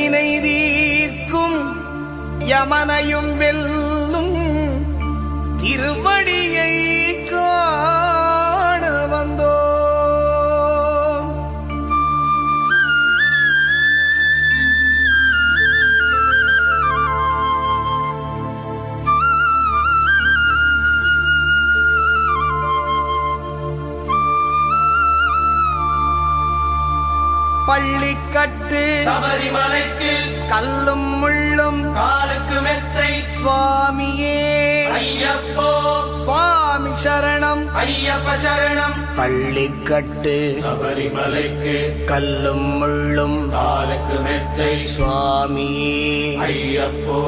வினை தீர்க்கும் யமனையும் வெல்லும் திருவடியை காண வந்தோ. பள்ளிக்கட்டு சபரிமலைக்கு கல்லும் முள்ளும் காலுக்கு மெத்தை சுவாமியே ஐயப்போ சுவாமி சரணம் ஐயப்ப சரணம். பள்ளிக்கட்டு சபரிமலைக்கு கல்லும் முள்ளும் காலுக்கு மெத்தை சுவாமியே ஐயப்போ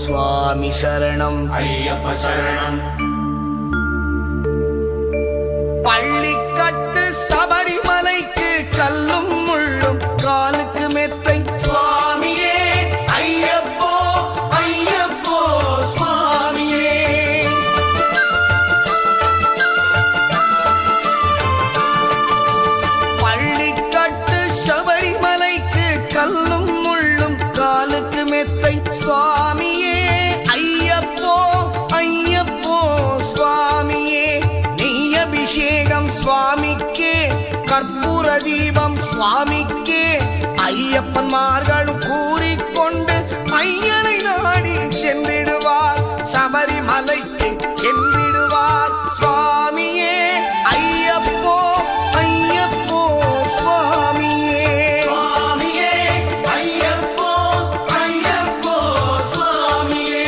சுவாமி சரணம் ஐயப்ப சரணம். பள்ளிக்கட்டு சபரிமலைக்கு கல்லும் முள்ளும் காலுக்கு மெத்தை சுவாமியே ஐயப்போ ஐயப்போ சுவாமியே. பள்ளிக்கட்டு சபரிமலைக்கு கல்லும் முள்ளும் காலுக்கு மெத்தை சுவாமியே ஐயப்போ ஐயப்போ சுவாமியே. நெய் அபிஷேகம் சுவாமிக்கே கற்பூர தீபம் சுவாமிக்கே ஐயப்பன்மார்களும் கூறிக்கொண்டு ஐயனை நாடி சென்றிடுவார் சபரிமலைக்கு சென்றிடுவார் சுவாமியே ஐயப்போ ஐயப்போ சுவாமியே சுவாமியே ஐயப்போ ஐயப்போ சுவாமியே.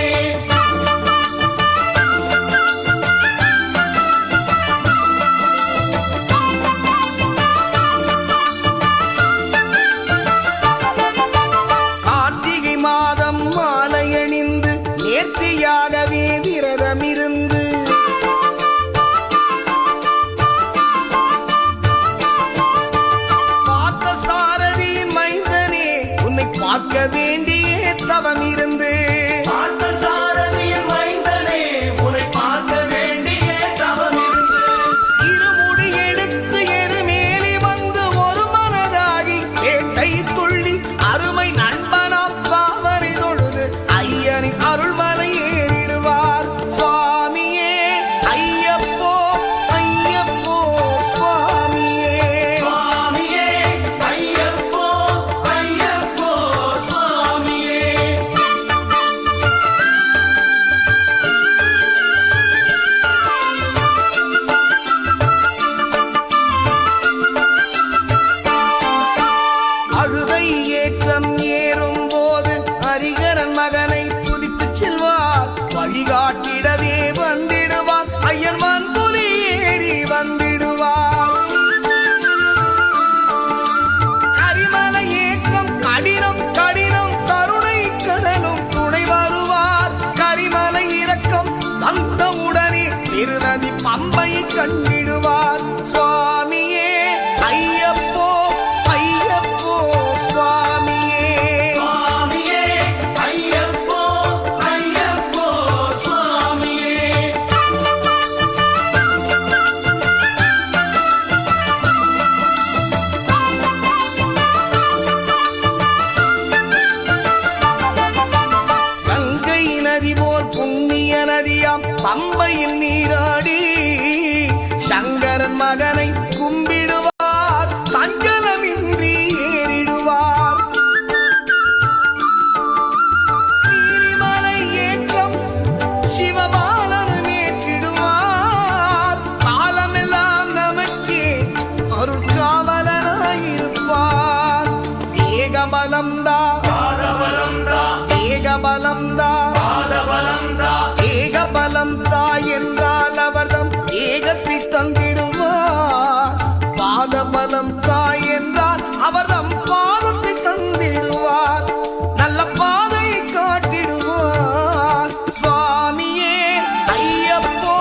கார்த்திகை மாதம் மாலையணிந்து நேர்த்தியாகவே விரதமிருந்து பார்த்த சாரதியின் மைந்தனே உன்னை பார்க்க வேண்டிய தவம் இருந்து பார்த்தசாரதியின் மைந்தனே உன்னை பார்க்க வேண்டிய தவம் இருந்து இருமுடி எடுத்து எருமேலி வந்து ஒரு மனதாகி வேட்டை துள்ளி அருமை நண்பனாம் பாவனை தொழுது ஐயனின் அருள்மலை ஏறிடுவார் சுவாமியே ஐயப்போ ஐயப்போ சுவாமியே. சுவாமியே ஐயப்போ ஐயப்போ சுவாமியே. அழுதை ஏற்றம் ஏறும் போது ஹரிகரன் மகனை துதித்து செல்வார் வழிகாட்டிடவே வந்திடுவார் ஐயர்மான் புலி ஏறி வந்திடுவார். கரிமலை ஏற்றம் கடினம் கடினம் கருணை கடலும் துணை வருவார். கரிமலை இறக்கம் வந்தவுடனே பெருநதி பம்பை கண்டிடுவார் சுவாமியே ஐயப்போ ஐயப்போ சுவாமியே. சுவாமியே ஐயப்போ ஐயப்போ சுவாமியே. கங்கை நதி போல் புண்ணிய நதியாம் பம்பையில் நீராடி சங்கரன் மகனை கும்பிடுவார் சஞ்சலமின்றி ஏறிடுவார். நீரிமலை ஏற்றம் சிவபாலனும் ஏற்றிடுவார். காலமெல்லாம் நமக்கே அருட்காவலனாயிருப்பார். ஏகபலம்தா பாதபலம்தா ஏகபலம்தா பாதபலம்தா ஏகபலம்தா என்றால் அவர்தம் ஏகத்தை தந்திடுவார். பாதபலம் தாய் என்றால் அவர்தம் பாதத்தை தந்திடுவார். நல்ல பாதையை காட்டிடுவார் சுவாமியே ஐயப்போ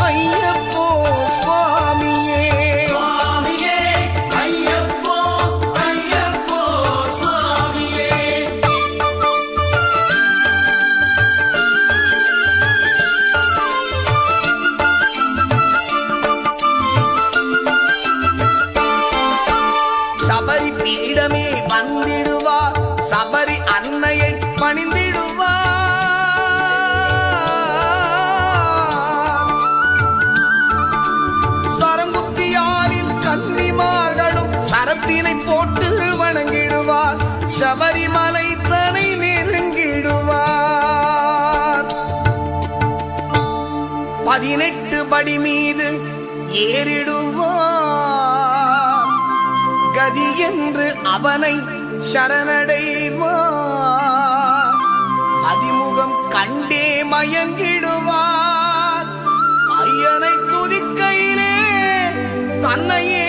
ஐயப்போ சுவாமியே. சுவாமியே ஐயப்போ ஐயப்போ சுவாமியே. பீடமே வந்திடுவார் சபரி அன்னையை பணிந்திடுவார் சரங்குத்தியாலில் கன்னிமார்களும் சரத்தினை போட்டு வணங்கிடுவார் சபரிமலை தனை நெருங்கிடுவார் 18 படி மீது ஏறிடுவார் கதி என்று அவனை சரணடைவார் அதிமுகம் கண்டே மயங்கிடுவார் ஐயனை துதிக்கையிலே தன்னையே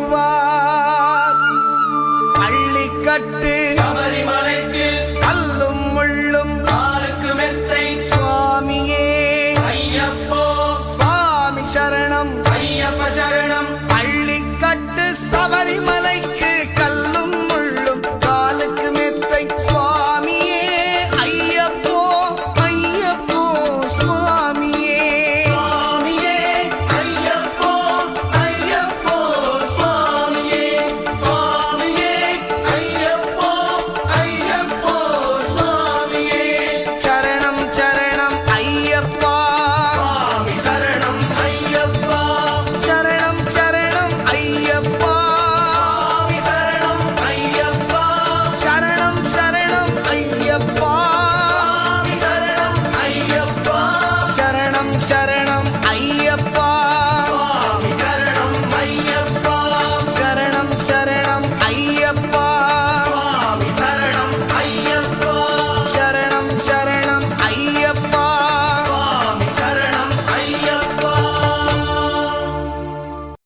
மறந்திடுவார் பள்ளிக்கட்டு சபரிமலைக்கு கல்லும் முள்ளும் காலுக்கு மெத்தை சுவாமியே ஐயப்போ சுவாமி சரணம் ஐயப்ப சரணம் பள்ளிக்கட்டு சபரிமலை